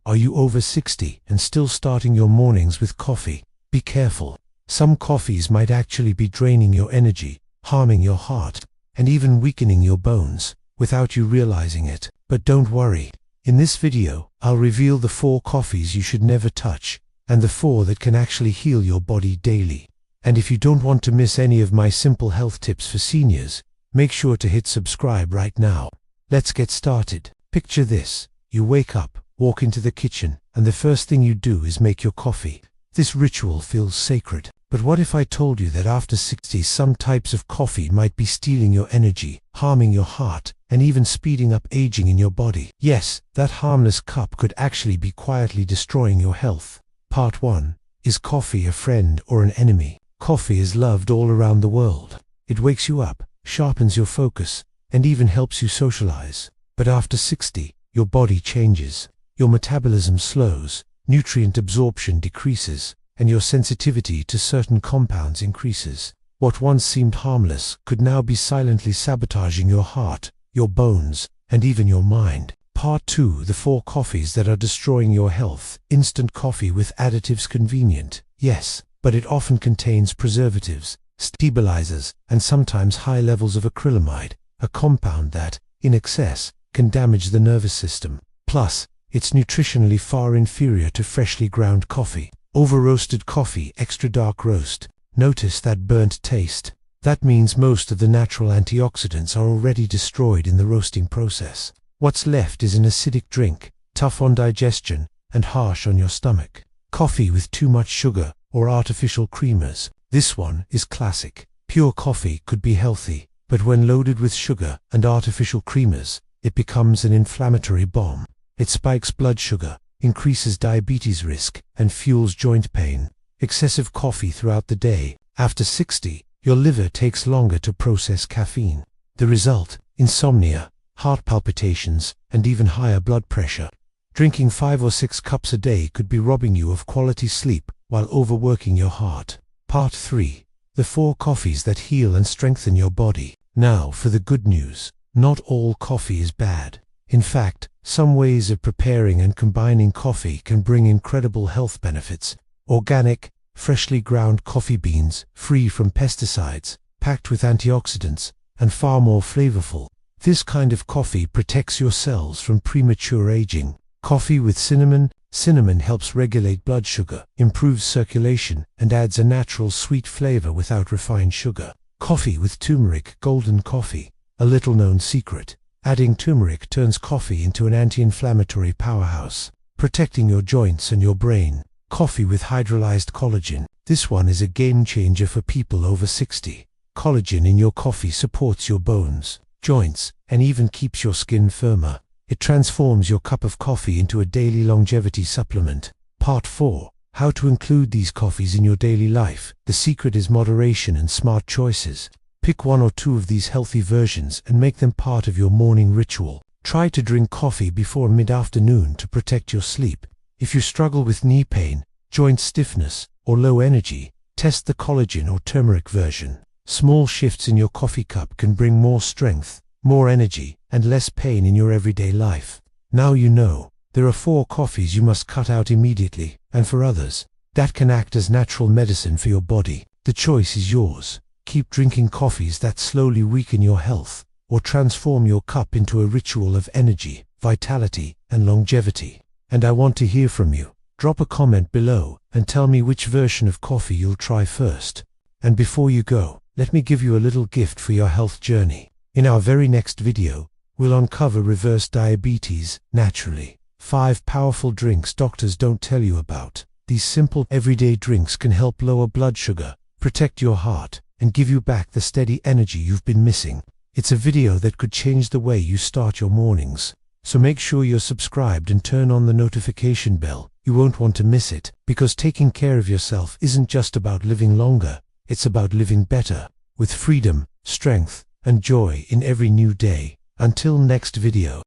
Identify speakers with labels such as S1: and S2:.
S1: Are you over 60 and still starting your mornings with coffee? Be careful. Some coffees might actually be draining your energy, harming your heart, and even weakening your bones, without you realizing it. But don't worry. In this video, I'll reveal the 4 coffees you should never touch, and the 4 that can actually heal your body daily. And if you don't want to miss any of my simple health tips for seniors, make sure to hit subscribe right now. Let's get started. Picture this. You wake up, walk into the kitchen, and the first thing you do is make your coffee. This ritual feels sacred. But what if I told you that after 60, some types of coffee might be stealing your energy, harming your heart, and even speeding up aging in your body? Yes, that harmless cup could actually be quietly destroying your health. Part 1. Is coffee a friend or an enemy? Coffee is loved all around the world. It wakes you up, sharpens your focus, and even helps you socialize. But after 60, your body changes. Your metabolism slows, nutrient absorption decreases, and your sensitivity to certain compounds increases. What once seemed harmless could now be silently sabotaging your heart, your bones, and even your mind. Part 2. The 4 coffees that are destroying your health. Instant coffee with additives. Convenient, yes, but it often contains preservatives, stabilizers, and sometimes high levels of acrylamide, a compound that, in excess, can damage the nervous system. Plus, it's nutritionally far inferior to freshly ground coffee. Over-roasted coffee, extra dark roast. Notice that burnt taste? That means most of the natural antioxidants are already destroyed in the roasting process. What's left is an acidic drink, tough on digestion, and harsh on your stomach. Coffee with too much sugar or artificial creamers. This one is classic. Pure coffee could be healthy, but when loaded with sugar and artificial creamers, it becomes an inflammatory bomb. It spikes blood sugar, increases diabetes risk, and fuels joint pain. Excessive coffee throughout the day. After 60, your liver takes longer to process caffeine. The result? Insomnia, heart palpitations, and even higher blood pressure. Drinking 5 or 6 cups a day could be robbing you of quality sleep while overworking your heart. Part 3. The 4 coffees that heal and strengthen your body. Now for the good news. Not all coffee is bad. In fact, some ways of preparing and combining coffee can bring incredible health benefits. Organic, freshly ground coffee beans, free from pesticides, packed with antioxidants, and far more flavorful. This kind of coffee protects your cells from premature aging. Coffee with cinnamon. Cinnamon helps regulate blood sugar, improves circulation, and adds a natural sweet flavor without refined sugar. Coffee with turmeric. Golden coffee. A little-known secret. Adding turmeric turns coffee into an anti-inflammatory powerhouse, protecting your joints and your brain. Coffee with hydrolyzed collagen. This one is a game-changer for people over 60. Collagen in your coffee supports your bones, joints, and even keeps your skin firmer. It transforms your cup of coffee into a daily longevity supplement. Part 4. How to include these coffees in your daily life. The secret is moderation and smart choices. Pick 1 or 2 of these healthy versions and make them part of your morning ritual. Try to drink coffee before mid-afternoon to protect your sleep. If you struggle with knee pain, joint stiffness, or low energy, test the collagen or turmeric version. Small shifts in your coffee cup can bring more strength, more energy, and less pain in your everyday life. Now you know. There are 4 coffees you must cut out immediately, and for others, that can act as natural medicine for your body. The choice is yours. Keep drinking coffees that slowly weaken your health, or transform your cup into a ritual of energy, vitality, and longevity. And I want to hear from you. Drop a comment below and tell me which version of coffee you'll try first. And before you go, let me give you a little gift for your health journey. In our very next video, we'll uncover reverse diabetes naturally. 5 powerful drinks doctors don't tell you about. These simple everyday drinks can help lower blood sugar, protect your heart, and give you back the steady energy you've been missing. It's a video that could change the way you start your mornings. So make sure you're subscribed and turn on the notification bell. You won't want to miss it, because taking care of yourself isn't just about living longer, it's about living better, with freedom, strength, and joy in every new day. Until next video.